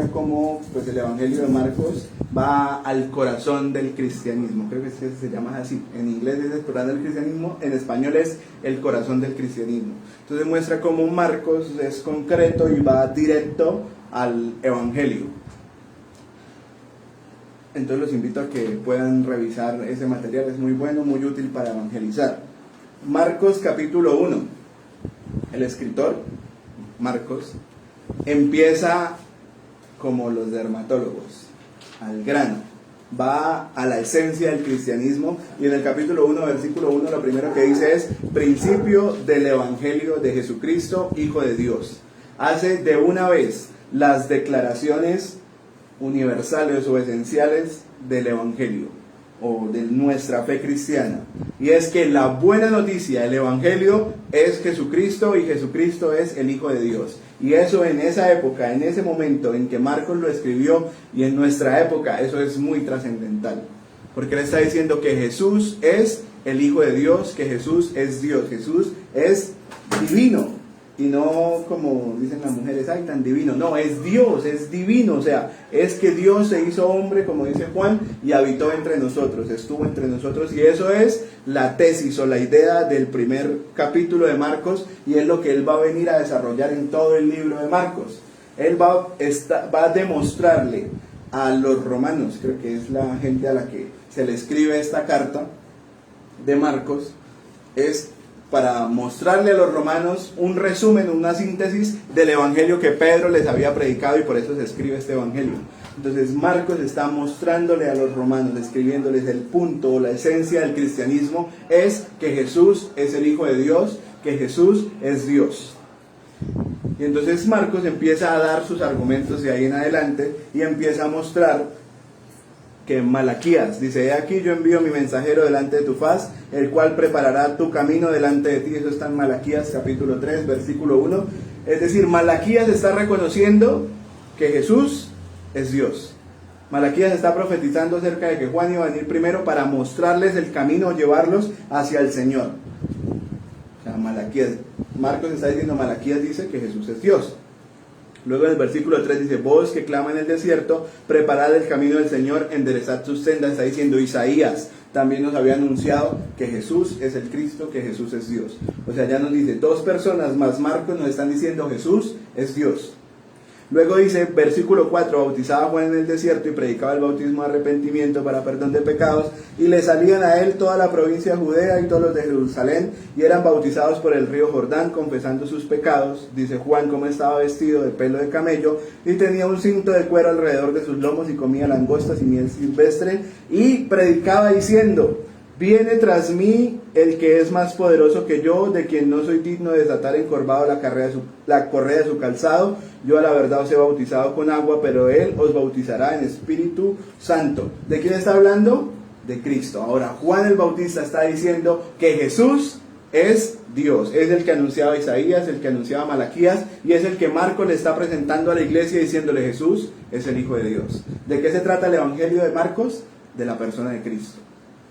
muestra cómo pues, el Evangelio de Marcos va al corazón del cristianismo. Creo que se llama así. En inglés es Explorando el cristianismo, en español es el corazón del cristianismo. Entonces muestra cómo Marcos es concreto y va directo al Evangelio. Entonces los invito a que puedan revisar ese material, es muy bueno, muy útil para evangelizar. Marcos capítulo 1. El escritor, Marcos, empieza como los dermatólogos, al grano, va a la esencia del cristianismo, y en el capítulo 1, versículo 1, lo primero que dice es: principio del Evangelio de Jesucristo, Hijo de Dios. Hace de una vez las declaraciones universales o esenciales del Evangelio o de nuestra fe cristiana, y es que la buena noticia del Evangelio es Jesucristo, y Jesucristo es el Hijo de Dios. Y eso en esa época, en ese momento en que Marcos lo escribió, y en nuestra época, eso es muy trascendental, porque él está diciendo que Jesús es el Hijo de Dios, que Jesús es Dios, Jesús es divino. Y no como dicen las mujeres, ay, tan divino. No, es Dios, es divino. O sea, es que Dios se hizo hombre, como dice Juan, y habitó entre nosotros, estuvo entre nosotros. Y eso es la tesis o la idea del primer capítulo de Marcos, y es lo que él va a venir a desarrollar en todo el libro de Marcos. Él va a demostrarle a los romanos, creo que es la gente a la que se le escribe esta carta de Marcos, es para mostrarle a los romanos un resumen, una síntesis del evangelio que Pedro les había predicado, y por eso se escribe este evangelio. Entonces Marcos está mostrándole a los romanos, escribiéndoles el punto o la esencia del cristianismo es que Jesús es el Hijo de Dios, que Jesús es Dios. Y entonces Marcos empieza a dar sus argumentos de ahí en adelante y empieza a mostrar que Malaquías dice: he aquí yo envío mi mensajero delante de tu faz, el cual preparará tu camino delante de ti. Eso está en Malaquías capítulo 3, versículo 1. Es decir, Malaquías está reconociendo que Jesús es Dios. Malaquías está profetizando acerca de que Juan iba a venir primero para mostrarles el camino, llevarlos hacia el Señor. O sea, Marcos está diciendo, Malaquías dice que Jesús es Dios. Luego en el versículo 3 dice: voz que clama en el desierto, preparad el camino del Señor, enderezad sus sendas. Está diciendo Isaías, también nos había anunciado que Jesús es el Cristo, que Jesús es Dios. O sea, ya nos dice, dos personas más Marcos nos están diciendo Jesús es Dios. Luego dice, versículo 4, bautizaba Juan en el desierto y predicaba el bautismo de arrepentimiento para perdón de pecados, y le salían a él toda la provincia de Judea y todos los de Jerusalén, y eran bautizados por el río Jordán, confesando sus pecados. Dice Juan cómo estaba vestido de pelo de camello, y tenía un cinto de cuero alrededor de sus lomos, y comía langostas y miel silvestre, y predicaba diciendo: viene tras mí el que es más poderoso que yo, de quien no soy digno de desatar encorvado la correa de su calzado. Yo a la verdad os he bautizado con agua, pero él os bautizará en Espíritu Santo. ¿De quién está hablando? De Cristo. Ahora, Juan el Bautista está diciendo que Jesús es Dios. Es el que anunciaba Isaías, el que anunciaba Malaquías, y es el que Marcos le está presentando a la iglesia diciéndole: Jesús es el Hijo de Dios. ¿De qué se trata el Evangelio de Marcos? De la persona de Cristo.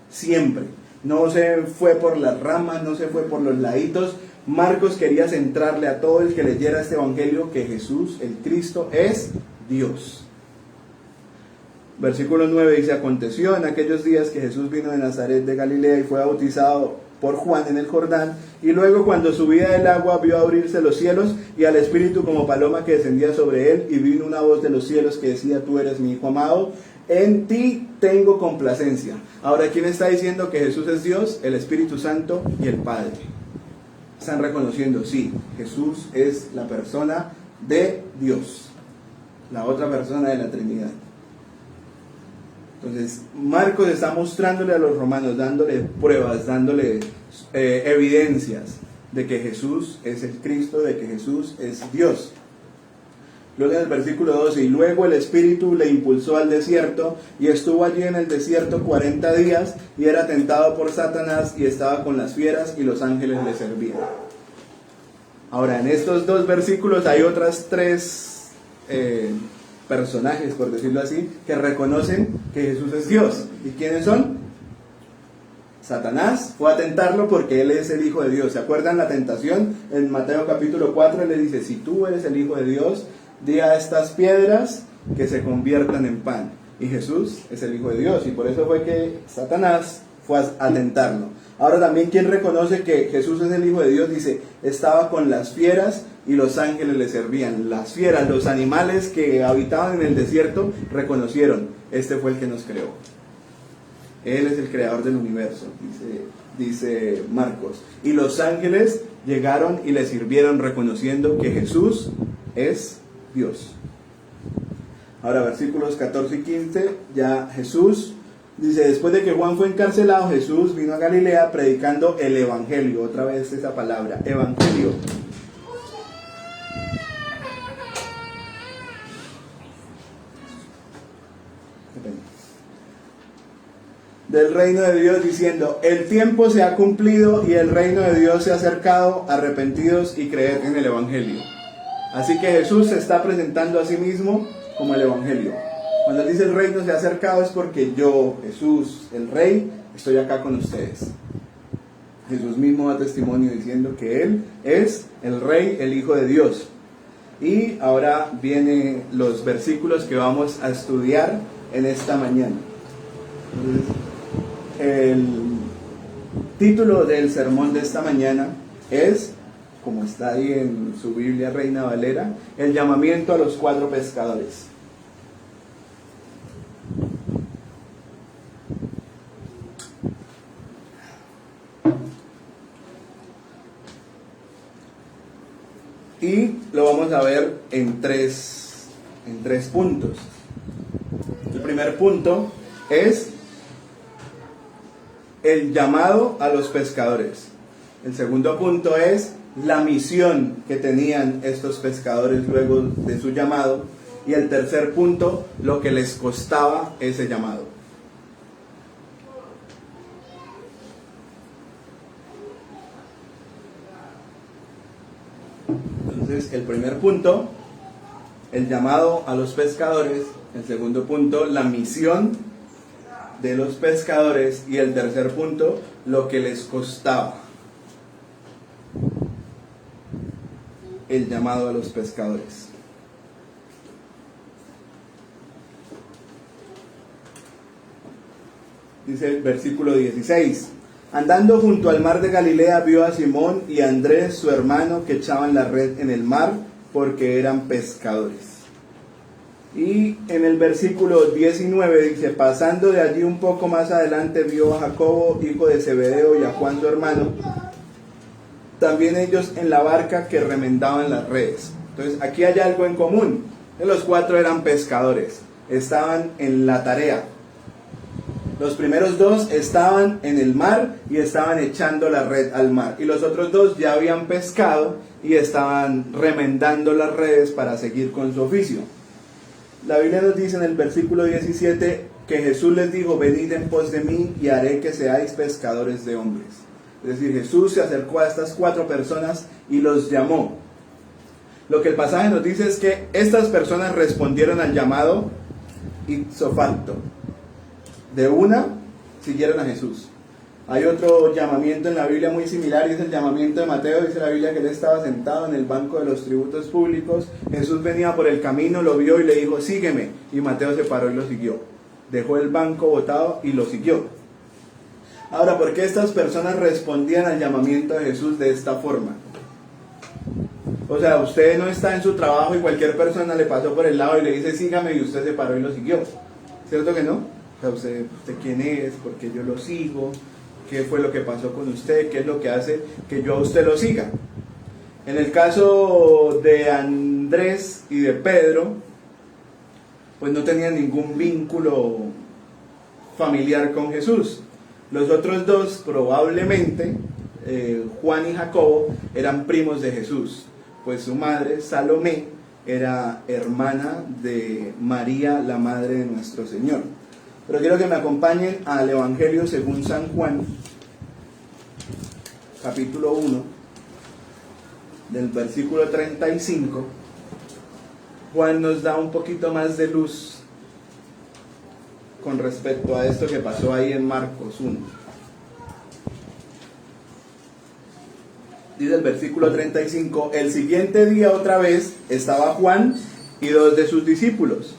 Siempre. No se fue por las ramas, no se fue por los laditos. Marcos quería centrarle a todo el que leyera este evangelio que Jesús, el Cristo, es Dios. Versículo 9 dice: aconteció en aquellos días que Jesús vino de Nazaret de Galilea y fue bautizado por Juan en el Jordán, y luego cuando subía del agua vio abrirse los cielos y al Espíritu como paloma que descendía sobre él, y vino una voz de los cielos que decía: tú eres mi Hijo amado, en ti tengo complacencia. Ahora, ¿quién está diciendo que Jesús es Dios? El Espíritu Santo y el Padre. Están reconociendo, sí, Jesús es la persona de Dios, la otra persona de la Trinidad. Entonces, Marcos está mostrándole a los romanos, dándole pruebas, dándole evidencias de que Jesús es el Cristo, de que Jesús es Dios. Luego en el versículo 12, y luego el Espíritu le impulsó al desierto, y estuvo allí en el desierto 40 días, y era tentado por Satanás, y estaba con las fieras, y los ángeles le servían. Ahora, en estos dos versículos hay otras tres personajes, por decirlo así, que reconocen que Jesús es Dios. ¿Y quiénes son? Satanás fue a tentarlo porque él es el Hijo de Dios. ¿Se acuerdan la tentación? En Mateo capítulo 4 él le dice: si tú eres el Hijo de Dios, di a estas piedras que se conviertan en pan. Y Jesús es el Hijo de Dios, y por eso fue que Satanás fue a tentarlo. Ahora también, quien reconoce que Jesús es el Hijo de Dios, dice, estaba con las fieras y los ángeles le servían. Las fieras, los animales que habitaban en el desierto, reconocieron, este fue el que nos creó. Él es el creador del universo, dice Marcos. Y los ángeles llegaron y le sirvieron, reconociendo que Jesús es Dios. Ahora, versículos 14 y 15, ya Jesús dice, después de que Juan fue encarcelado, Jesús vino a Galilea predicando el Evangelio. Otra vez esa palabra, Evangelio. Del reino de Dios, diciendo, el tiempo se ha cumplido y el reino de Dios se ha acercado, arrepentidos y creed en el Evangelio. Así que Jesús se está presentando a sí mismo como el Evangelio. Cuando él dice el reino se ha acercado, es porque yo, Jesús, el Rey, estoy acá con ustedes. Jesús mismo da testimonio diciendo que Él es el Rey, el Hijo de Dios. Y ahora vienen los versículos que vamos a estudiar en esta mañana. Entonces, el título del sermón de esta mañana es, como está ahí en su Biblia Reina Valera, el llamamiento a los 4 pescadores. Y lo vamos a ver en tres puntos. El primer punto es el llamado a los pescadores. El segundo punto es la misión que tenían estos pescadores luego de su llamado. Y el tercer punto, lo que les costaba ese llamado. Entonces, el primer punto, el llamado a los pescadores. El segundo punto, la misión de los pescadores. Y el tercer punto, lo que les costaba el llamado a los pescadores. Dice el versículo 16. Andando junto al mar de Galilea, vio a Simón y a Andrés, su hermano, que echaban la red en el mar, porque eran pescadores. Y en el versículo 19 dice, pasando de allí un poco más adelante, vio a Jacobo, hijo de Zebedeo, y a Juan, su hermano, también ellos en la barca, que remendaban las redes. Entonces, aquí hay algo en común. Los 4 eran pescadores, estaban en la tarea. Los primeros 2 estaban en el mar y estaban echando la red al mar. Y los otros 2 ya habían pescado y estaban remendando las redes para seguir con su oficio. La Biblia nos dice en el versículo 17 que Jesús les dijo, venid en pos de mí y haré que seáis pescadores de hombres. Es decir, Jesús se acercó a estas 4 personas y los llamó. Lo que el pasaje nos dice es que estas personas respondieron al llamado ipso facto. De una, siguieron a Jesús. Hay otro llamamiento en la Biblia muy similar, y es el llamamiento de Mateo. Dice la Biblia que él estaba sentado en el banco de los tributos públicos. Jesús venía por el camino, lo vio y le dijo, sígueme. Y Mateo se paró y lo siguió. Dejó el banco botado y lo siguió. Ahora, ¿por qué estas personas respondían al llamamiento de Jesús de esta forma? O sea, usted no está en su trabajo y cualquier persona le pasó por el lado y le dice, sígame, y usted se paró y lo siguió. ¿Cierto que no? O sea, usted quién es, por qué yo lo sigo, qué fue lo que pasó con usted, qué es lo que hace que yo a usted lo siga. En el caso de Andrés y de Pedro, pues no tenían ningún vínculo familiar con Jesús. Los otros 2 probablemente, Juan y Jacobo, eran primos de Jesús, pues su madre, Salomé, era hermana de María, la madre de nuestro Señor. Pero quiero que me acompañen al Evangelio según San Juan, capítulo 1, del versículo 35. Juan nos da un poquito más de luz con respecto a esto que pasó ahí en Marcos 1. Dice el versículo 35, el siguiente día otra vez estaba Juan y 2 de sus discípulos,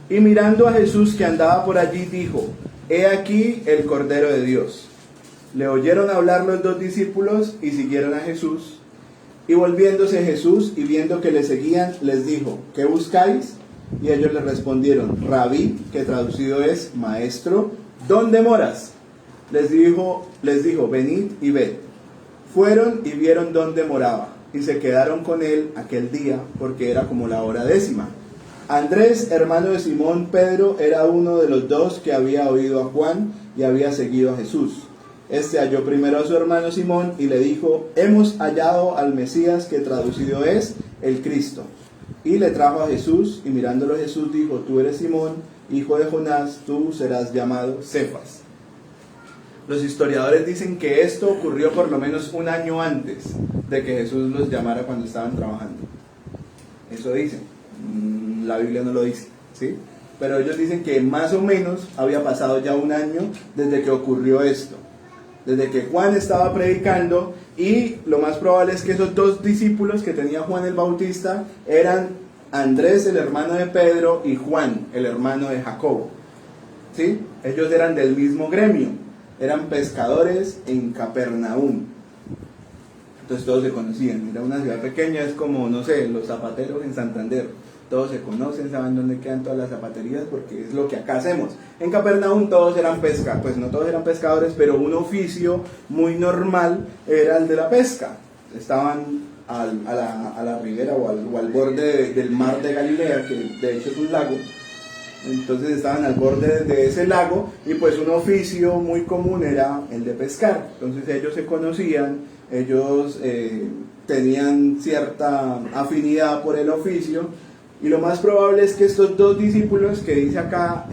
Y mirando a Jesús que andaba por allí, dijo: He aquí el Cordero de Dios. Le oyeron hablar los dos discípulos y siguieron a Jesús. Y volviéndose Jesús y viendo que le seguían, les dijo: ¿Qué buscáis? Y ellos le respondieron: Rabí, que traducido es maestro, ¿dónde moras? Les dijo: venid y ved. Fueron y vieron dónde moraba, y se quedaron con él aquel día, porque era como la hora 10. Andrés, hermano de Simón Pedro, era uno de los dos que había oído a Juan y había seguido a Jesús. Este halló primero a su hermano Simón y le dijo: hemos hallado al Mesías, que traducido es el Cristo. Y le trajo a Jesús, y mirándolo Jesús dijo: tú eres Simón, hijo de Jonás, tú serás llamado Cefas. Los historiadores dicen que esto ocurrió por lo menos un año antes de que Jesús los llamara cuando estaban trabajando. Eso dicen. La Biblia no lo dice, ¿sí? Pero ellos dicen que más o menos había pasado ya un año desde que ocurrió esto. Desde que Juan estaba predicando, y lo más probable es que esos dos discípulos que tenía Juan el Bautista eran Andrés, el hermano de Pedro, y Juan, el hermano de Jacobo, ¿sí? Ellos eran del mismo gremio, eran pescadores en Capernaum. Entonces todos se conocían, era una ciudad pequeña, es como, no sé, los zapateros en Santander. Todos se conocen, saben dónde quedan todas las zapaterías, porque es lo que acá hacemos. En Capernaum todos eran pues no todos eran pescadores, pero un oficio muy normal era el de la pesca. Estaban a la ribera o al borde del mar de Galilea, que de hecho es un lago. Entonces estaban al borde de ese lago, y pues un oficio muy común era el de pescar. Entonces ellos se conocían, ellos tenían cierta afinidad por el oficio. Y lo más probable es que estos dos discípulos que dice acá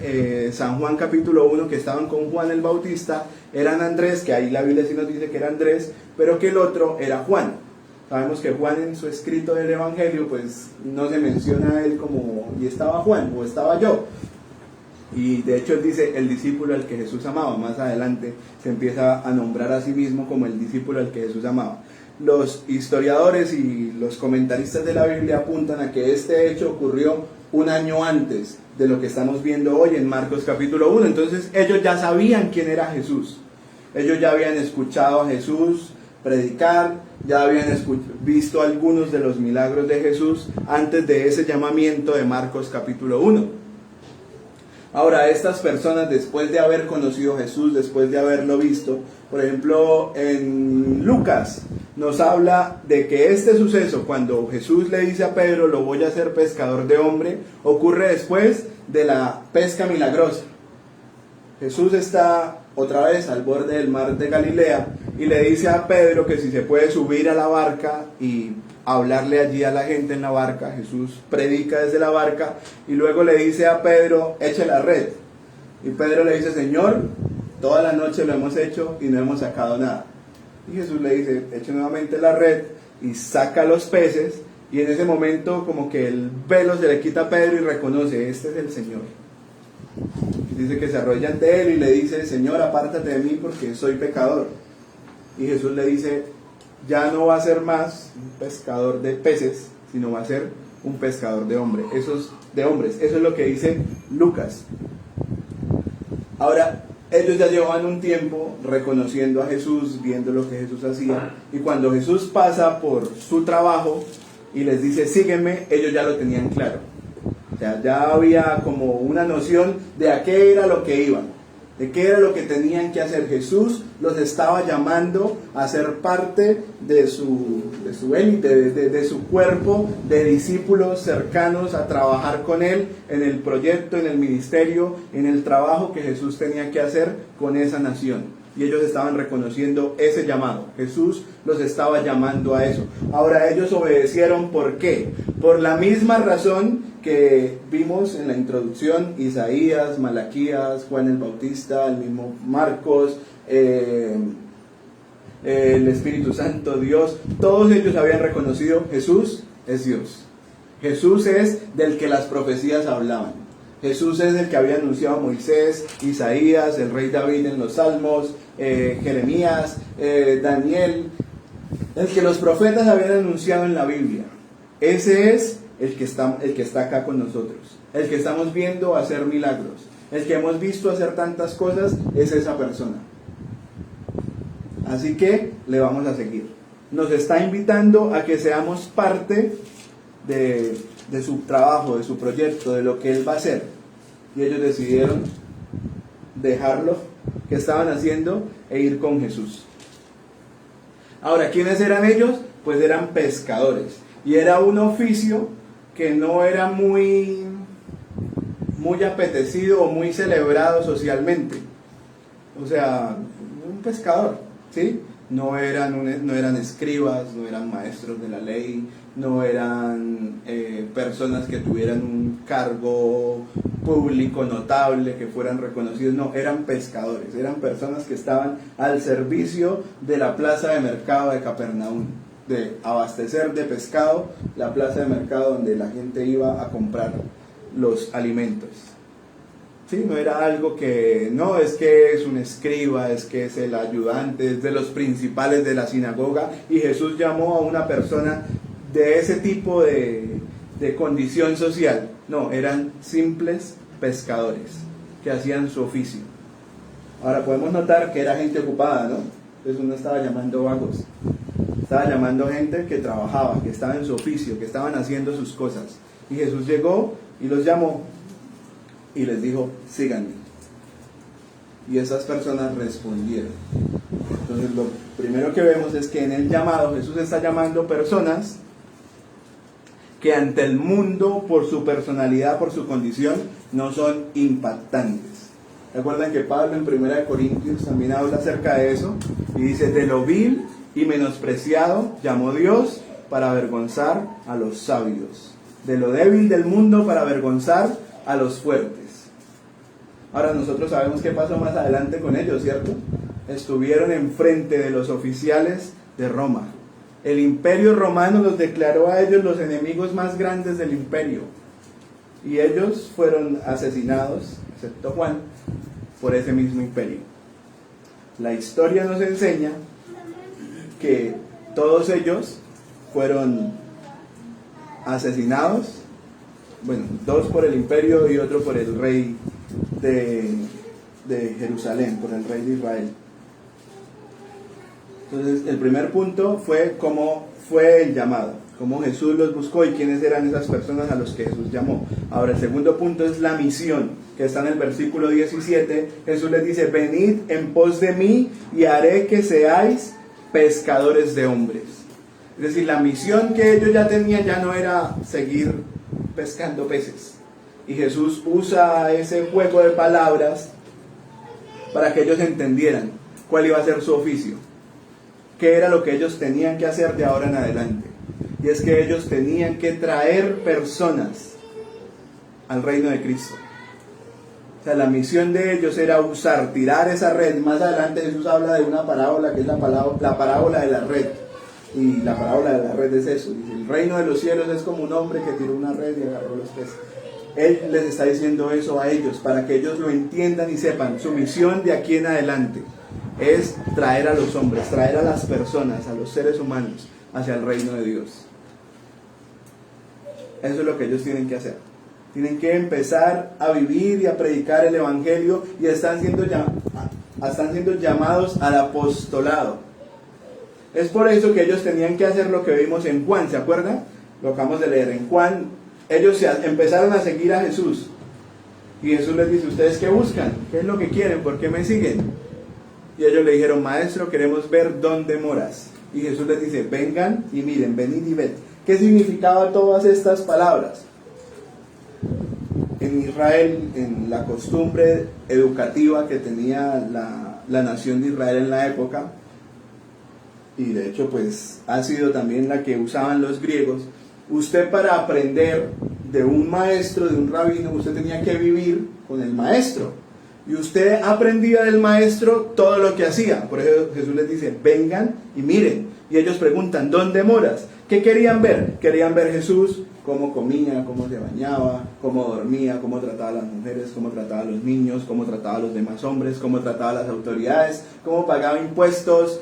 San Juan capítulo 1, que estaban con Juan el Bautista, eran Andrés, que ahí la Biblia sí nos dice que era Andrés, pero que el otro era Juan. Sabemos que Juan, en su escrito del Evangelio, pues no se menciona a él como y estaba Juan o estaba yo. Y de hecho él dice el discípulo al que Jesús amaba. Más adelante se empieza a nombrar a sí mismo como el discípulo al que Jesús amaba. Los historiadores y los comentaristas de la Biblia apuntan a que este hecho ocurrió un año antes de lo que estamos viendo hoy en Marcos capítulo 1. Entonces ellos ya sabían quién era Jesús. Ellos ya habían escuchado a Jesús predicar, ya habían visto algunos de los milagros de Jesús antes de ese llamamiento de Marcos capítulo 1. Ahora, estas personas, después de haber conocido a Jesús, después de haberlo visto, por ejemplo, en Lucas nos habla de que este suceso, cuando Jesús le dice a Pedro: lo voy a hacer pescador de hombre, ocurre después de la pesca milagrosa. Jesús está otra vez al borde del mar de Galilea y le dice a Pedro que si se puede subir a la barca y hablarle allí a la gente en la barca. Jesús predica desde la barca y luego le dice a Pedro: eche la red. Y Pedro le dice: Señor, toda la noche lo hemos hecho y no hemos sacado nada. Y Jesús le dice: eche nuevamente la red y saca los peces. Y en ese momento como que el velo se le quita a Pedro y reconoce: este es el Señor. Dice que se arrodilla ante él y le dice: Señor, apártate de mí porque soy pecador. Y Jesús le dice: ya no va a ser más un pescador de peces, sino va a ser un pescador de hombres. Eso es lo que dice Lucas. Ahora, ellos ya llevaban un tiempo reconociendo a Jesús, viendo lo que Jesús hacía, y cuando Jesús pasa por su trabajo y les dice: sígueme, ellos ya lo tenían claro. O sea, ya había como una noción de a qué era lo que iban, de qué era lo que tenían que hacer. Jesús los estaba llamando a ser parte de su élite, de su cuerpo de discípulos cercanos, a trabajar con él en el proyecto, en el ministerio, en el trabajo que Jesús tenía que hacer con esa nación. Y ellos estaban reconociendo ese llamado. Jesús los estaba llamando a eso. Ahora, ellos obedecieron, ¿por qué? Por la misma razón que vimos en la introducción: Isaías, Malaquías, Juan el Bautista, el mismo Marcos, el Espíritu Santo, Dios. Todos ellos habían reconocido: Jesús es Dios. Jesús es del que las profecías hablaban. Jesús es el que había anunciado Moisés, Isaías, el rey David en los Salmos, Jeremías, Daniel, el que los profetas habían anunciado en la Biblia. Ese es el que está acá con nosotros, el que estamos viendo hacer milagros, el que hemos visto hacer tantas cosas, es esa persona. Así que le vamos a seguir. Nos está invitando a que seamos parte de su trabajo, de su proyecto, de lo que él va a hacer. Y ellos decidieron dejarlo que estaban haciendo e ir con Jesús. Ahora, ¿quiénes eran ellos? Pues eran pescadores. Y era un oficio que no era muy apetecido o muy celebrado socialmente. O sea, un pescador, ¿sí? No eran escribas, no eran maestros de la ley, no eran personas que tuvieran un cargo público notable, que fueran reconocidos, no, eran pescadores, eran personas que estaban al servicio de la plaza de mercado de Capernaum, de abastecer de pescado la plaza de mercado donde la gente iba a comprar los alimentos. Sí, no era algo que, no, es que es un escriba, es que es el ayudante, es de los principales de la sinagoga, y Jesús llamó a una persona de ese tipo de condición social. No, eran simples pescadores que hacían su oficio. Ahora podemos notar que era gente ocupada, ¿no? Jesús no estaba llamando vagos, estaba llamando gente que trabajaba, que estaba en su oficio, que estaban haciendo sus cosas. Y Jesús llegó y los llamó y les dijo, síganme. Y esas personas respondieron. Entonces lo primero que vemos es que en el llamado Jesús está llamando personas que ante el mundo, por su personalidad, por su condición, no son impactantes. Recuerdan que Pablo en 1 Corintios también habla acerca de eso y dice, de lo vil y menospreciado llamó Dios para avergonzar a los sabios, de lo débil del mundo para avergonzar a los fuertes. Ahora nosotros sabemos qué pasó más adelante con ellos, ¿cierto? Estuvieron enfrente de los oficiales de Roma. El imperio romano los declaró a ellos los enemigos más grandes del imperio. Y ellos fueron asesinados, excepto Juan, por ese mismo imperio. La historia nos enseña que todos ellos fueron asesinados, bueno, dos por el imperio y otro por el rey de Jerusalén, por el rey de Israel. Entonces, el primer punto fue cómo fue el llamado, cómo Jesús los buscó y quiénes eran esas personas a los que Jesús llamó. Ahora, el segundo punto es la misión, que está en el versículo 17. Jesús les dice, venid en pos de mí y haré que seáis pescadores de hombres. Es decir, la misión que ellos ya tenían ya no era seguir pescando peces. Y Jesús usa ese juego de palabras para que ellos entendieran cuál iba a ser su oficio, qué era lo que ellos tenían que hacer de ahora en adelante. Y es que ellos tenían que traer personas al reino de Cristo. O sea, la misión de ellos era tirar esa red. Más adelante Jesús habla de una parábola que es la parábola de la red. Y la parábola de la red es eso. Dice, el reino de los cielos es como un hombre que tiró una red y agarró los peces. Él les está diciendo eso a ellos para que ellos lo entiendan y sepan. Su misión de aquí en adelante es traer a los hombres, traer a las personas, a los seres humanos hacia el reino de Dios. Eso es lo que ellos tienen que hacer. Tienen que empezar a vivir y a predicar el evangelio y están siendo llamados al apostolado. Es por eso que ellos tenían que hacer lo que vimos en Juan, ¿se acuerdan? Lo acabamos de leer en Juan. Ellos empezaron a seguir a Jesús. Y Jesús les dice, ¿ustedes qué buscan? ¿Qué es lo que quieren? ¿Por qué me siguen? Y ellos le dijeron, maestro, queremos ver dónde moras. Y Jesús les dice, vengan y miren, venid y ved. ¿Qué significaban todas estas palabras? En Israel, en la costumbre educativa que tenía la nación de Israel en la época, y de hecho pues ha sido también la que usaban los griegos, usted para aprender de un maestro, de un rabino, usted tenía que vivir con el maestro. Y usted aprendía del maestro todo lo que hacía. Por eso Jesús les dice, vengan y miren. Y ellos preguntan, ¿dónde moras? ¿Qué querían ver? Querían ver Jesús, cómo comía, cómo se bañaba, cómo dormía, cómo trataba a las mujeres, cómo trataba a los niños, cómo trataba a los demás hombres, cómo trataba a las autoridades, cómo pagaba impuestos,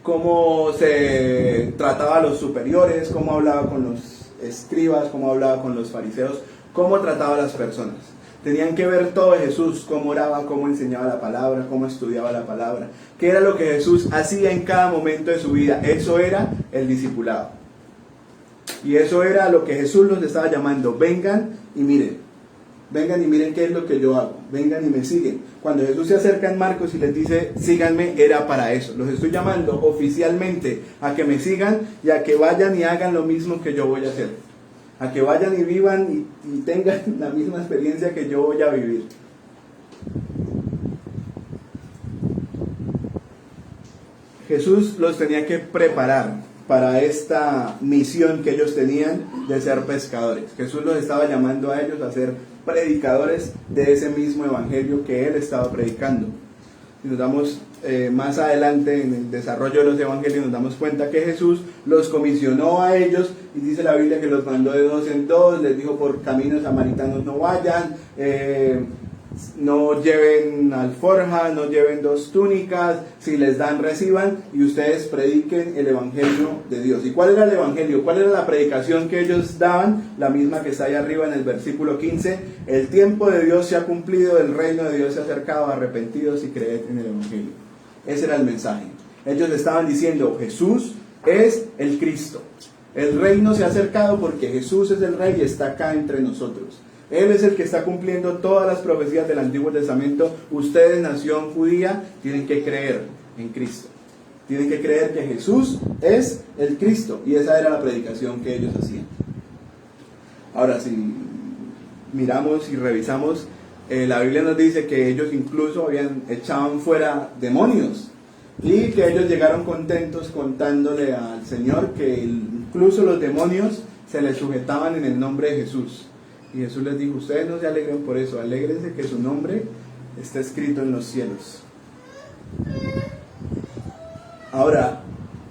cómo se trataba a los superiores, cómo hablaba con escribas, cómo hablaba con los fariseos, cómo trataba a las personas. Tenían que ver todo de Jesús, cómo oraba, cómo enseñaba la palabra, cómo estudiaba la palabra, qué era lo que Jesús hacía en cada momento de su vida. Eso era el discipulado. Y eso era lo que Jesús los estaba llamando: vengan y miren. Vengan y miren qué es lo que yo hago. Vengan y me siguen. Cuando Jesús se acerca en Marcos y les dice síganme, era para eso. Los estoy llamando oficialmente a que me sigan y a que vayan y hagan lo mismo que yo voy a hacer. A que vayan y vivan y tengan la misma experiencia que yo voy a vivir. Jesús los tenía que preparar para esta misión que ellos tenían de ser pescadores. Jesús los estaba llamando a ellos a ser predicadores de ese mismo evangelio que él estaba predicando. Si nos damos más adelante en el desarrollo de los evangelios, nos damos cuenta que Jesús los comisionó a ellos, y dice la Biblia que los mandó de 2 en 2, les dijo: por caminos samaritanos no vayan, no lleven alforja, no lleven 2 túnicas, si les dan reciban, y ustedes prediquen el evangelio de Dios. ¿Y cuál era el evangelio? ¿Cuál era la predicación que ellos daban? La misma que está ahí arriba en el versículo 15: el tiempo de Dios se ha cumplido, el reino de Dios se ha acercado, arrepentidos y creed en el evangelio. Ese era el mensaje. Ellos estaban diciendo: Jesús es el Cristo, el reino se ha acercado porque Jesús es el Rey y está acá entre nosotros. Él es el que está cumpliendo todas las profecías del Antiguo Testamento. Ustedes, nación judía, tienen que creer en Cristo. Tienen que creer que Jesús es el Cristo. Y esa era la predicación que ellos hacían. Ahora, si miramos y revisamos, la Biblia nos dice que ellos incluso echaban fuera demonios. Y que ellos llegaron contentos contándole al Señor que incluso los demonios se les sujetaban en el nombre de Jesús. Y Jesús les dijo: ustedes no se alegren por eso, alégrense que su nombre está escrito en los cielos. Ahora,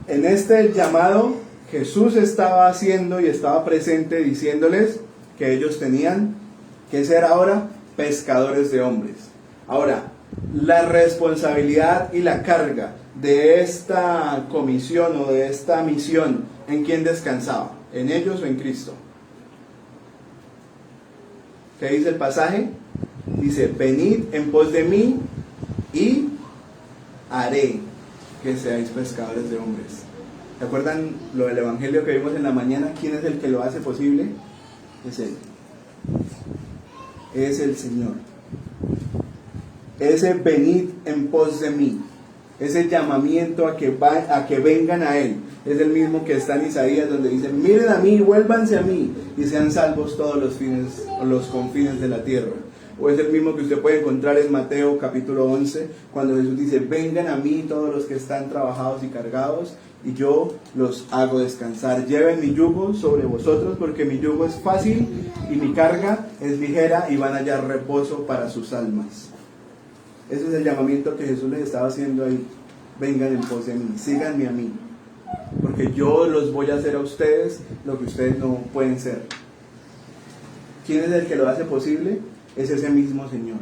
en este llamado, Jesús estaba haciendo y estaba presente diciéndoles que ellos tenían que ser ahora pescadores de hombres. Ahora, la responsabilidad y la carga de esta comisión o de esta misión, ¿en quién descansaba? ¿En ellos o en Cristo? ¿Qué dice el pasaje? Dice: venid en pos de mí y haré que seáis pescadores de hombres. ¿Se acuerdan lo del evangelio que vimos en la mañana? ¿Quién es el que lo hace posible? Es Él. Es el Señor. Ese venid en pos de mí, ese llamamiento a que vengan a Él, es el mismo que está en Isaías, donde dice: miren a mí, vuélvanse a mí y sean salvos todos los confines de la tierra. O es el mismo que usted puede encontrar en Mateo capítulo 11, cuando Jesús dice: vengan a mí todos los que están trabajados y cargados, y yo los hago descansar. Lleven mi yugo sobre vosotros, porque mi yugo es fácil y mi carga es ligera, y van a hallar reposo para sus almas. Ese es el llamamiento que Jesús les estaba haciendo ahí: vengan en pos de mí, síganme a mí, porque yo los voy a hacer a ustedes lo que ustedes no pueden ser. ¿Quién es el que lo hace posible? Es ese mismo Señor.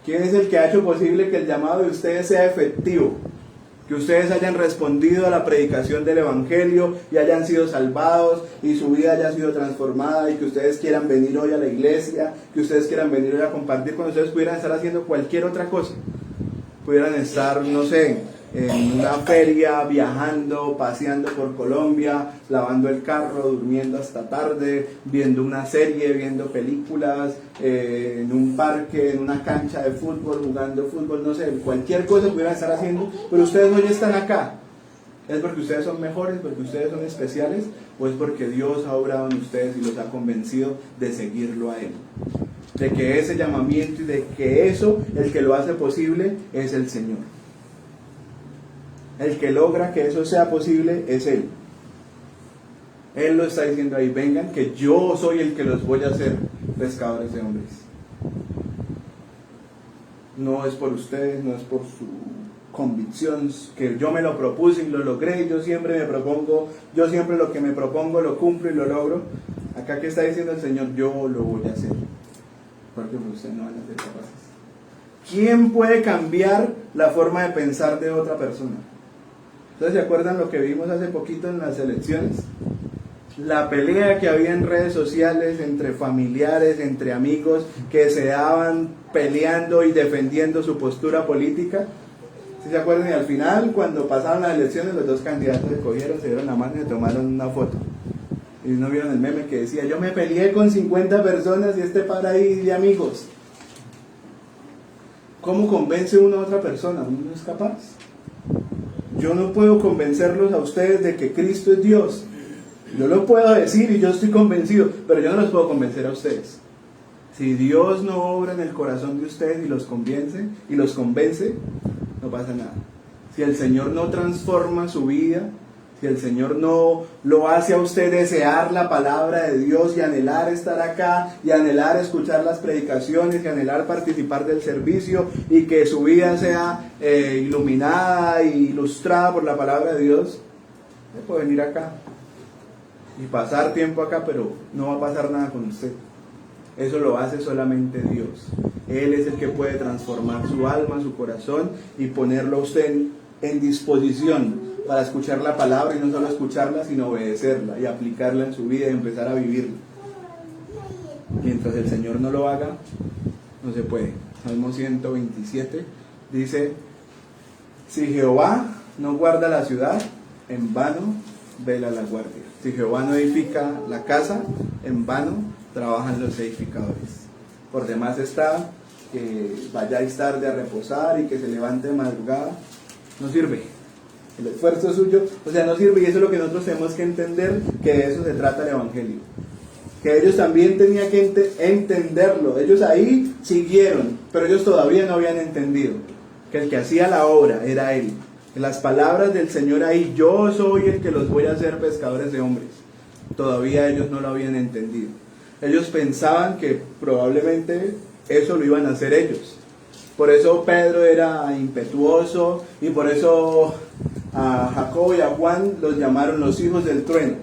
¿Quién es el que ha hecho posible que el llamado de ustedes sea efectivo? Que ustedes hayan respondido a la predicación del Evangelio y hayan sido salvados y su vida haya sido transformada, y que ustedes quieran venir hoy a la iglesia, que ustedes quieran venir hoy a compartir, cuando ustedes pudieran estar haciendo cualquier otra cosa. Pudieran estar, no sé, en una feria, viajando, paseando por Colombia, lavando el carro, durmiendo hasta tarde, viendo una serie, viendo películas, en un parque, en una cancha de fútbol, jugando fútbol, no sé, cualquier cosa pudieran estar haciendo, pero ustedes hoy están acá. ¿Es porque ustedes son mejores, porque ustedes son especiales, o es porque Dios ha obrado en ustedes y los ha convencido de seguirlo a Él? De que ese llamamiento y de que eso, el que lo hace posible, es el Señor. El que logra que eso sea posible es Él. Él lo está diciendo ahí: vengan, que yo soy el que los voy a hacer pescadores de hombres. No es por ustedes, no es por su convicción, que yo me lo propuse y lo logré, yo siempre lo que me propongo lo cumplo y lo logro. Acá que está diciendo el Señor: yo lo voy a hacer, porque ustedes no van a ser capaces. ¿Quién puede cambiar la forma de pensar de otra persona? Entonces, ¿se acuerdan lo que vimos hace poquito en las elecciones? La pelea que había en redes sociales entre familiares, entre amigos, que se daban peleando y defendiendo su postura política. ¿Sí se acuerdan? Y al final, cuando pasaron las elecciones, los dos candidatos se cogieron, se dieron la mano y se tomaron una foto. Y no vieron el meme que decía, yo me peleé con 50 personas y este par ahí de amigos. ¿Cómo convence uno a otra persona? Uno no es capaz. Yo no puedo convencerlos a ustedes de que Cristo es Dios. Yo lo puedo decir y yo estoy convencido, pero yo no los puedo convencer a ustedes. Si Dios no obra en el corazón de ustedes y los convence, no pasa nada. Si el Señor no transforma su vida, si el Señor no lo hace a usted desear la palabra de Dios y anhelar estar acá, y anhelar escuchar las predicaciones, y anhelar participar del servicio, y que su vida sea iluminada e ilustrada por la palabra de Dios, puede venir acá y pasar tiempo acá, pero no va a pasar nada con usted. Eso lo hace solamente Dios. Él es el que puede transformar su alma, su corazón, y ponerlo a usted en disposición para escuchar la palabra, y no solo escucharla, sino obedecerla y aplicarla en su vida y empezar a vivirla. Mientras el Señor no lo haga, no se puede. Salmo 127 dice: si Jehová no guarda la ciudad, en vano vela la guardia. Si Jehová no edifica la casa, en vano trabajan los edificadores. Por demás está que vayáis tarde a reposar y que se levante de madrugada. No sirve. El esfuerzo suyo, no sirve, y eso es lo que nosotros tenemos que entender, que de eso se trata el Evangelio. Que ellos también tenían que entenderlo. Ellos ahí siguieron, pero ellos todavía no habían entendido que el que hacía la obra era Él. Las palabras del Señor ahí, yo soy el que los voy a hacer pescadores de hombres. Todavía ellos no lo habían entendido. Ellos pensaban que probablemente eso lo iban a hacer ellos. Por eso Pedro era impetuoso, y por eso a Jacobo y a Juan los llamaron los hijos del trueno.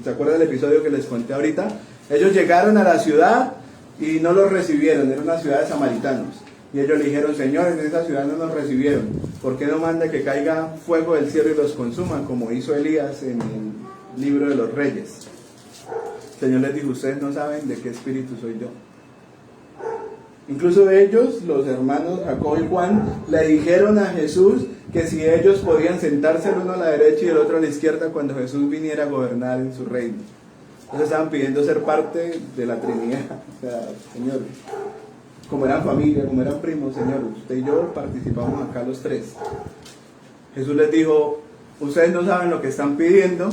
¿Se acuerdan del episodio que les conté ahorita? Ellos llegaron a la ciudad y no los recibieron, era una ciudad de samaritanos. Y ellos le dijeron: Señor, en esa ciudad no nos recibieron, ¿por qué no manda que caiga fuego del cielo y los consuma, como hizo Elías en el libro de los Reyes? El Señor les dijo: ustedes no saben de qué espíritu soy yo. Incluso ellos, los hermanos Jacob y Juan, le dijeron a Jesús que si ellos podían sentarse el uno a la derecha y el otro a la izquierda cuando Jesús viniera a gobernar en su reino. Entonces estaban pidiendo ser parte de la Trinidad. O sea, Señor, como eran familia, como eran primos, Señor, usted y yo participamos acá los tres. Jesús les dijo: ustedes no saben lo que están pidiendo.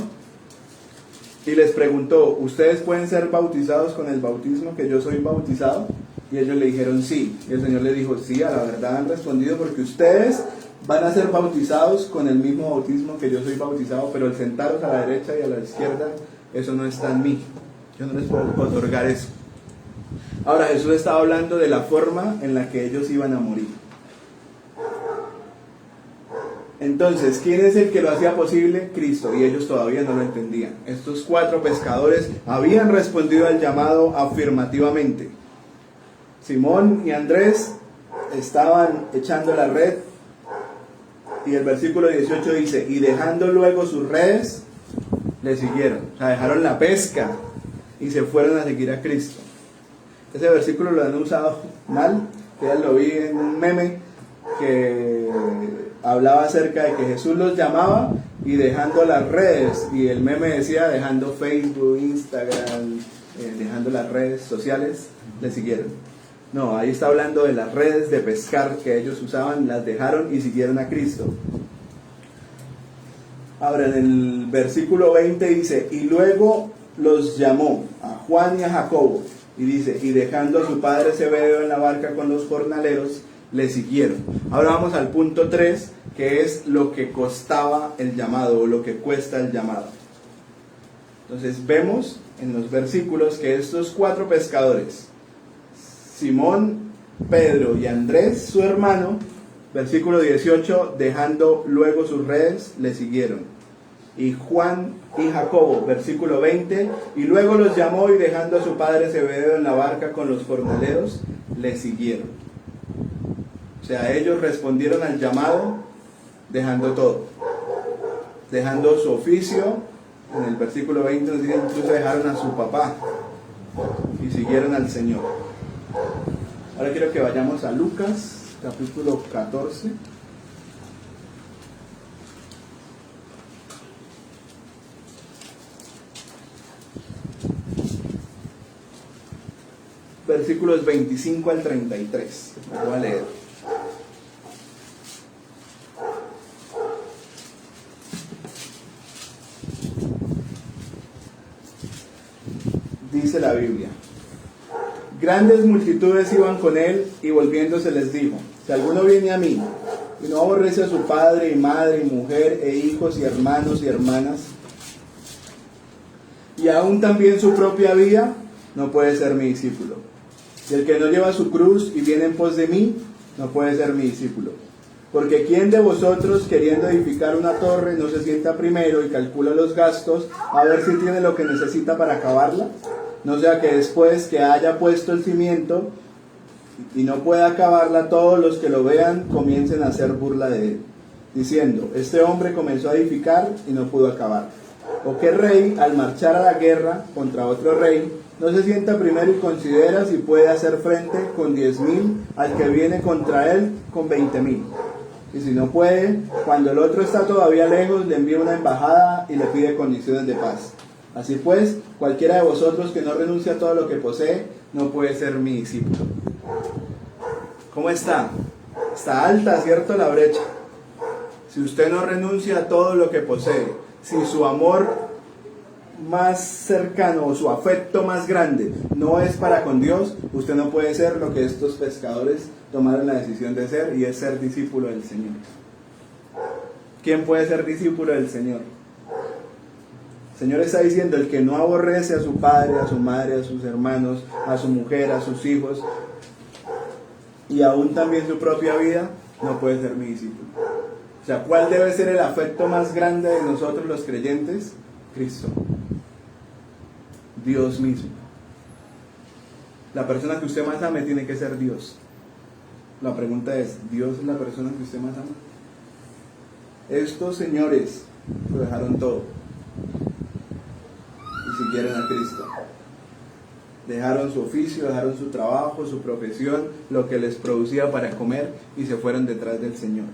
Y les preguntó: ¿ustedes pueden ser bautizados con el bautismo que yo soy bautizado? Y ellos le dijeron sí. Y el Señor les dijo: sí, a la verdad han respondido, porque ustedes van a ser bautizados con el mismo bautismo que yo soy bautizado, pero el sentaros a la derecha y a la izquierda, eso no está en mí. Yo no les puedo otorgar eso. Ahora, Jesús estaba hablando de la forma en la que ellos iban a morir. Entonces, ¿quién es el que lo hacía posible? Cristo, y ellos todavía no lo entendían. Estos 4 pescadores habían respondido al llamado afirmativamente. Simón y Andrés estaban echando la red, y el versículo 18 dice: y dejando luego sus redes, le siguieron. O sea, dejaron la pesca y se fueron a seguir a Cristo. Ese versículo lo han usado mal, que ya lo vi en un meme que hablaba acerca de que Jesús los llamaba y dejando las redes, y el meme decía dejando Facebook, Instagram, dejando las redes sociales, le siguieron. No, ahí está hablando de las redes de pescar que ellos usaban, las dejaron y siguieron a Cristo. Ahora en el versículo 20 dice: y luego los llamó a Juan y a Jacobo, y dice: y dejando a su padre Zebedeo en la barca con los jornaleros, le siguieron. Ahora vamos al punto 3, que es lo que costaba el llamado, o lo que cuesta el llamado. Entonces vemos en los versículos que estos 4 pescadores, Simón, Pedro y Andrés, su hermano, versículo 18, dejando luego sus redes, le siguieron. Y Juan y Jacobo, versículo 20, y luego los llamó y dejando a su padre Zebedeo en la barca con los jornaleros, le siguieron. O sea, ellos respondieron al llamado dejando todo, dejando su oficio, En el versículo 20 nos dice, incluso dejaron a su papá y siguieron al Señor. Ahora quiero que vayamos a Lucas, capítulo 14. Versículos 25 al 33. Voy a leer. Dice la Biblia: grandes multitudes iban con él, y volviéndose les dijo: si alguno viene a mí y no aborrece a su padre y madre y mujer e hijos y hermanos y hermanas, y aún también su propia vida, no puede ser mi discípulo. Y el que no lleva su cruz y viene en pos de mí, no puede ser mi discípulo. Porque ¿quién de vosotros, queriendo edificar una torre, no se sienta primero y calcula los gastos a ver si tiene lo que necesita para acabarla? No sea que después que haya puesto el cimiento y no pueda acabarla, todos los que lo vean comiencen a hacer burla de él, diciendo: este hombre comenzó a edificar y no pudo acabar. ¿O qué rey, al marchar a la guerra contra otro rey, no se sienta primero y considera si puede hacer frente con 10,000 al que viene contra él con 20,000? Y si no puede, cuando el otro está todavía lejos, le envía una embajada y le pide condiciones de paz. Así pues, cualquiera de vosotros que no renuncie a todo lo que posee, no puede ser mi discípulo. ¿Cómo está? Está alta, ¿cierto?, la brecha. Si usted no renuncia a todo lo que posee, si su amor más cercano o su afecto más grande no es para con Dios, usted no puede ser lo que estos pescadores tomaron la decisión de ser, y es ser discípulo del Señor. ¿Quién puede ser discípulo del Señor? El Señor está diciendo: el que no aborrece a su padre, a su madre, a sus hermanos, a su mujer, a sus hijos, y aún también su propia vida, no puede ser mi discípulo. O sea, ¿cuál debe ser el afecto más grande de nosotros los creyentes? Cristo, Dios mismo. La persona que usted más ame tiene que ser Dios. La pregunta es: ¿Dios es la persona que usted más ama? Estos señores lo dejaron todo y siguieron a Cristo. Dejaron su oficio, dejaron su trabajo, su profesión, lo que les producía para comer, y se fueron detrás del Señor.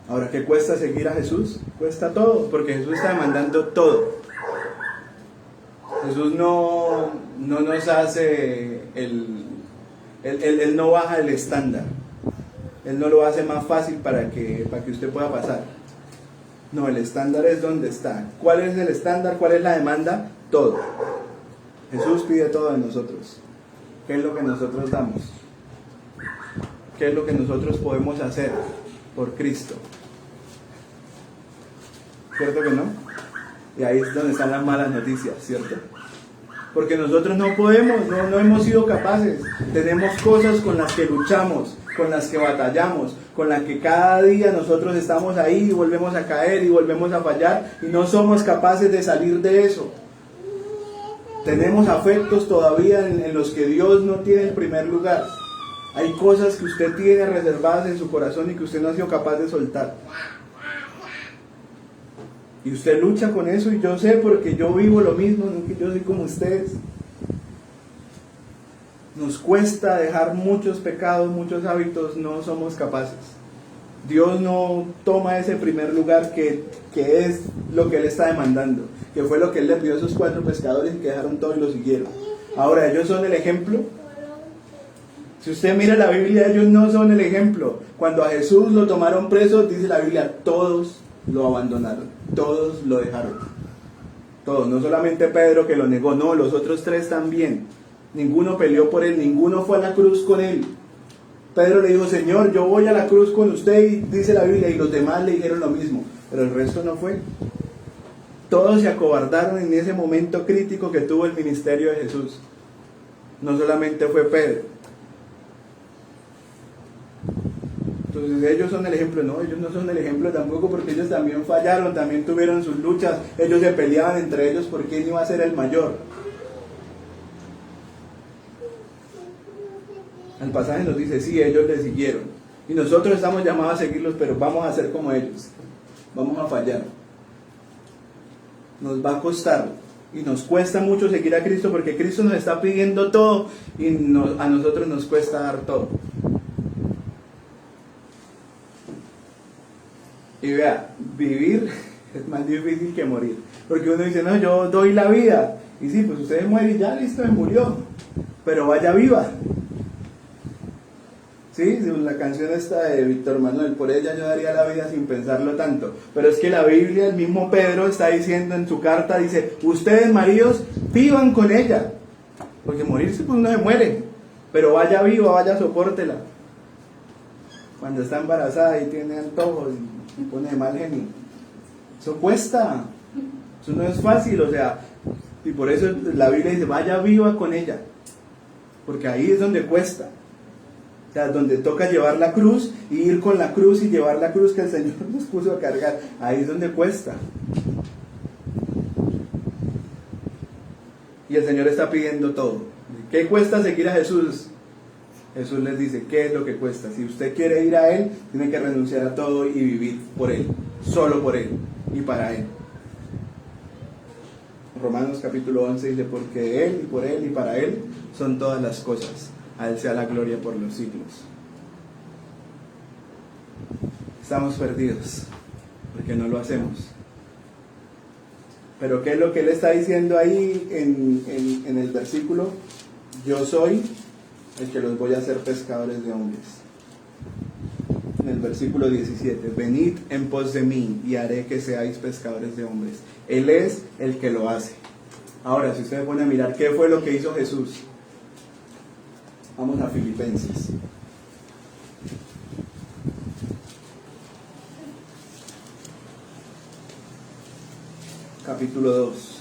Ahora, ¿qué cuesta seguir a Jesús? Cuesta todo, porque Jesús está demandando todo. Jesús no nos hace Él no baja el estándar. Él no lo hace más fácil para que usted pueda pasar. No, el estándar es donde está. ¿Cuál es el estándar? ¿Cuál es la demanda? Todo. Jesús pide todo de nosotros. ¿Qué es lo que nosotros damos? ¿Qué es lo que nosotros podemos hacer por Cristo? ¿Cierto que no? Y ahí es donde están las malas noticias, ¿cierto? Porque nosotros no podemos, no hemos sido capaces. Tenemos cosas con las que luchamos, con las que batallamos, con las que cada día nosotros estamos ahí y volvemos a caer y volvemos a fallar, y no somos capaces de salir de eso. Tenemos afectos todavía en los que Dios no tiene el primer lugar. Hay cosas que usted tiene reservadas en su corazón y que usted no ha sido capaz de soltar. Y usted lucha con eso, y yo sé, porque yo vivo lo mismo, no que yo soy como ustedes. Nos cuesta dejar muchos pecados, muchos hábitos, no somos capaces. Dios no toma ese primer lugar que es lo que Él está demandando, que fue lo que Él le pidió a esos 4 pescadores y que dejaron todo y lo siguieron. Ahora, ellos son el ejemplo. Si usted mira la Biblia, ellos no son el ejemplo. Cuando a Jesús lo tomaron preso, dice la Biblia, todos lo abandonaron, todos lo dejaron. Todos, no solamente Pedro, que lo negó, no, los otros 3 también. Ninguno peleó por él, ninguno fue a la cruz con él. Pedro le dijo: Señor, yo voy a la cruz con usted, y dice la Biblia, y los demás le dijeron lo mismo, pero el resto no fue. Todos se acobardaron en ese momento crítico que tuvo el ministerio de Jesús. No solamente fue Pedro. Entonces ellos son el ejemplo. No, ellos no son el ejemplo tampoco, porque ellos también fallaron, también tuvieron sus luchas. Ellos se peleaban entre ellos por quién iba a ser el mayor. El pasaje nos dice: sí, ellos le siguieron, y nosotros estamos llamados a seguirlos, pero vamos a ser como ellos, vamos a fallar. nos va a costar. Y nos cuesta mucho seguir a Cristo porque Cristo nos está pidiendo todo y a nosotros nos cuesta dar todo. Y vea, vivir es más difícil que morir. Porque uno dice, no, yo doy la vida. Y sí, pues usted muere y ya, listo, me murió. Pero vaya viva. Sí, la canción esta de Víctor Manuel, por ella yo daría la vida sin pensarlo tanto. Pero es que la Biblia, el mismo Pedro está diciendo en su carta, dice, ustedes maridos, vivan con ella. Porque morirse pues uno se muere. Pero vaya viva, vaya sopórtela. Cuando está embarazada y tiene antojos y pone de mal genio. Eso cuesta. Eso no es fácil, o sea, y por eso la Biblia dice, vaya viva con ella. Porque ahí es donde cuesta. O sea, donde toca llevar la cruz y ir con la cruz y llevar la cruz que el Señor nos puso a cargar. Ahí es donde cuesta. Y el Señor está pidiendo todo. ¿Qué cuesta seguir a Jesús? Jesús les dice, ¿qué es lo que cuesta? Si usted quiere ir a Él, tiene que renunciar a todo y vivir por Él. Solo por Él y para Él. Romanos capítulo 11 dice, porque Él y por Él y para Él son todas las cosas. A Él sea la gloria por los siglos. Estamos perdidos porque no lo hacemos. Pero ¿qué es lo que Él está diciendo ahí en el versículo? Yo soy el que los voy a hacer pescadores de hombres. En el versículo 17, venid en pos de mí y haré que seáis pescadores de hombres. Él es el que lo hace. Ahora, si usted se pone a mirar qué fue lo que hizo Jesús, vamos a Filipenses. Capítulo 2.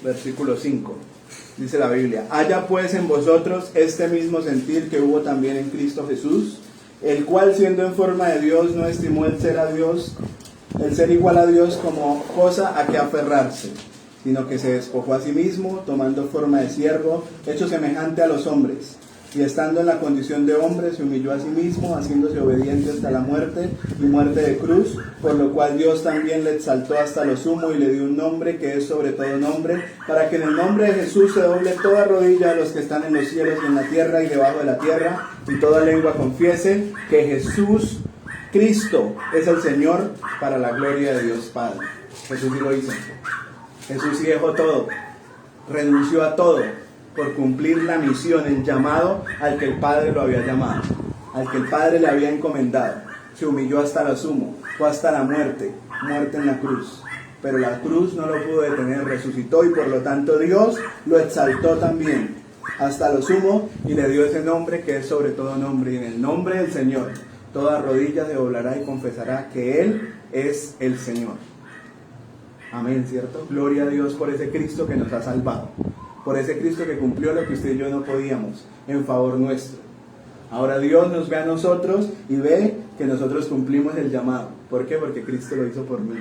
Versículo 5. Dice la Biblia, haya pues en vosotros este mismo sentir que hubo también en Cristo Jesús, el cual siendo en forma de Dios no estimó el ser igual a Dios como cosa a que aferrarse, sino que se despojó a sí mismo, tomando forma de siervo, hecho semejante a los hombres, y estando en la condición de hombre, se humilló a sí mismo, haciéndose obediente hasta la muerte, y muerte de cruz, por lo cual Dios también le exaltó hasta lo sumo, y le dio un nombre que es sobre todo nombre, para que en el nombre de Jesús se doble toda rodilla a los que están en los cielos y en la tierra y debajo de la tierra, y toda lengua confiese que Jesús Cristo es el Señor, para la gloria de Dios Padre. Jesús sí lo hizo. Jesús sí dejó todo, renunció a todo por cumplir la misión, el llamado al que el Padre lo había llamado, al que el Padre le había encomendado. Se humilló hasta lo sumo, fue hasta la muerte en la cruz. Pero la cruz no lo pudo detener, resucitó y por lo tanto Dios lo exaltó también hasta lo sumo y le dio ese nombre que es sobre todo nombre. Y en el nombre del Señor toda rodilla se doblará y confesará que Él es el Señor. Amén, ¿cierto? Gloria a Dios por ese Cristo que nos ha salvado, por ese Cristo que cumplió lo que usted y yo no podíamos en favor nuestro. Ahora Dios nos ve a nosotros y ve que nosotros cumplimos el llamado. ¿Por qué? Porque Cristo lo hizo por mí.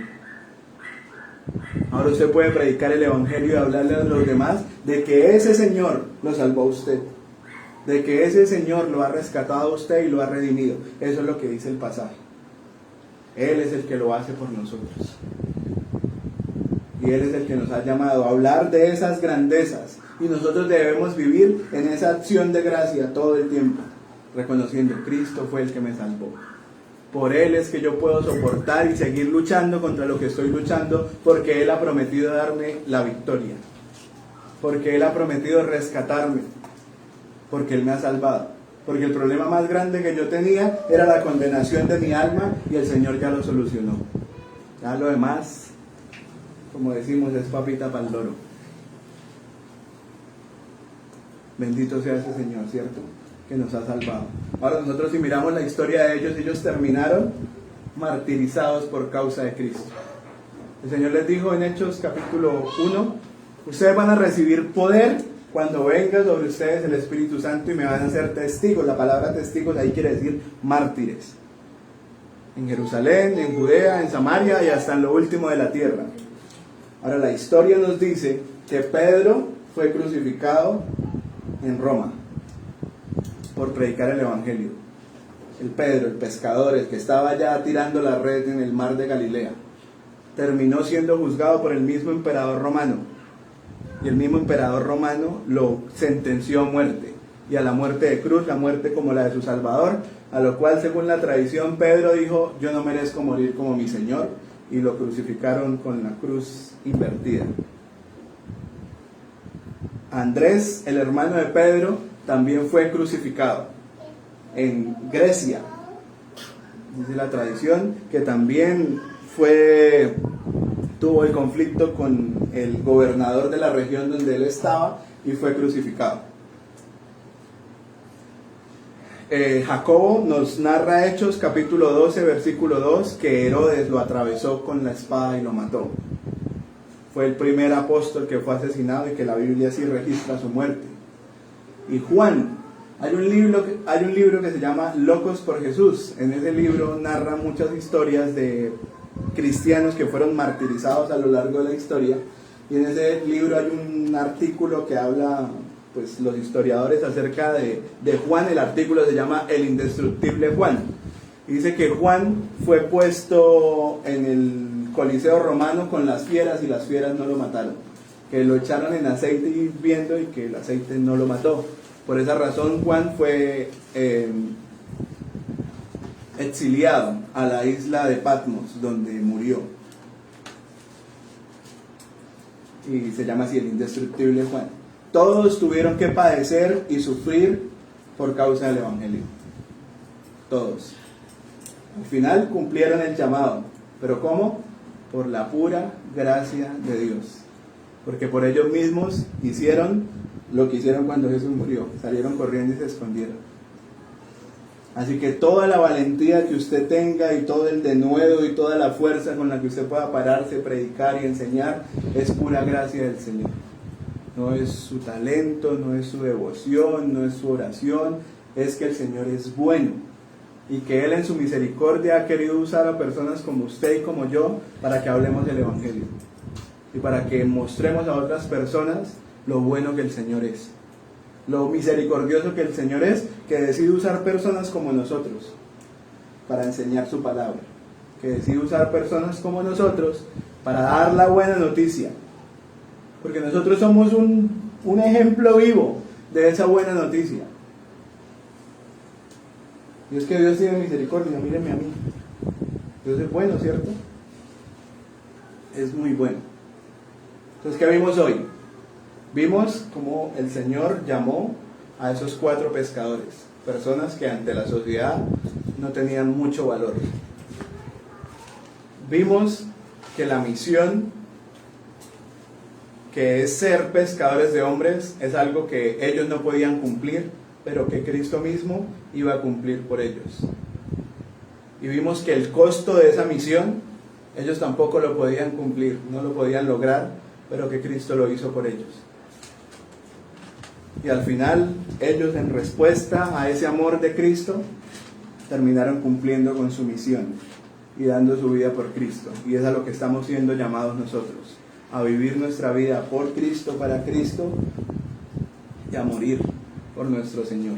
Ahora usted puede predicar el Evangelio y hablarle a los demás de que ese Señor lo salvó a usted, de que ese Señor lo ha rescatado a usted y lo ha redimido. Eso es lo que dice el pasaje. Él es el que lo hace por nosotros. Y Él es el que nos ha llamado a hablar de esas grandezas. Y nosotros debemos vivir en esa acción de gracia todo el tiempo, reconociendo que Cristo fue el que me salvó. Por Él es que yo puedo soportar y seguir luchando contra lo que estoy luchando, porque Él ha prometido darme la victoria, porque Él ha prometido rescatarme, porque Él me ha salvado. Porque el problema más grande que yo tenía era la condenación de mi alma y el Señor ya lo solucionó. Ya lo demás, como decimos, es papita para el loro. Bendito sea ese Señor, ¿cierto? Que nos ha salvado. Ahora nosotros, si miramos la historia de ellos terminaron martirizados por causa de Cristo. El Señor les dijo en Hechos capítulo 1, ustedes van a recibir poder cuando venga sobre ustedes el Espíritu Santo y me van a hacer testigos. La palabra testigos ahí quiere decir mártires. En Jerusalén, en Judea, en Samaria y hasta en lo último de la tierra. Ahora la historia nos dice que Pedro fue crucificado en Roma. por predicar el Evangelio. El Pedro, el pescador, el que estaba ya tirando la red en el mar de Galilea, terminó siendo juzgado por el mismo emperador romano. Y el mismo emperador romano lo sentenció a muerte. Y a la muerte de cruz, la muerte como la de su Salvador, a lo cual, según la tradición, Pedro dijo: yo no merezco morir como mi Señor, y lo crucificaron con la cruz invertida. Andrés, el hermano de Pedro, también fue crucificado en Grecia. Dice la tradición que también tuvo el conflicto con el gobernador de la región donde él estaba y fue crucificado. Jacobo nos narra Hechos capítulo 12 versículo 2 que Herodes lo atravesó con la espada y lo mató. Fue el primer apóstol que fue asesinado y que la Biblia sí registra su muerte. Y Juan, hay un libro que se llama Locos por Jesús. En ese libro narra muchas historias de cristianos que fueron martirizados a lo largo de la historia. Y en ese libro hay un artículo que habla, pues, los historiadores acerca de Juan. El artículo se llama El indestructible Juan. Y dice que Juan fue puesto en el Coliseo romano con las fieras y las fieras no lo mataron. Que lo echaron en aceite hirviendo y que el aceite no lo mató. Por esa razón Juan fue exiliado a la isla de Patmos, donde murió. Y se llama así, el indestructible Juan. Todos tuvieron que padecer y sufrir por causa del Evangelio. Todos. Al final cumplieron el llamado. ¿Pero cómo? Por la pura gracia de Dios. Porque por ellos mismos hicieron lo que hicieron cuando Jesús murió. Salieron corriendo y se escondieron. Así que toda la valentía que usted tenga y todo el denuedo y toda la fuerza con la que usted pueda pararse, predicar y enseñar, es pura gracia del Señor. No es su talento, no es su devoción, no es su oración, es que el Señor es bueno. Y que Él en su misericordia ha querido usar a personas como usted y como yo para que hablemos del Evangelio. Y para que mostremos a otras personas lo bueno que el Señor es. Lo misericordioso que el Señor es, que decide usar personas como nosotros para enseñar su palabra. Que decide usar personas como nosotros para dar la buena noticia. Porque nosotros somos un ejemplo vivo de esa buena noticia. Y es que Dios tiene misericordia, mírenme a mí. Dios es bueno, ¿cierto? Es muy bueno. Entonces, ¿qué vimos hoy? Vimos cómo el Señor llamó a esos 4 pescadores, personas que ante la sociedad no tenían mucho valor. Vimos que la misión, que es ser pescadores de hombres, es algo que ellos no podían cumplir, pero que Cristo mismo iba a cumplir por ellos. Y vimos que el costo de esa misión, ellos tampoco lo podían cumplir, no lo podían lograr, pero que Cristo lo hizo por ellos. Y al final, ellos, en respuesta a ese amor de Cristo, terminaron cumpliendo con su misión y dando su vida por Cristo. Y es a lo que estamos siendo llamados nosotros, a vivir nuestra vida por Cristo, para Cristo, y a morir por nuestro Señor.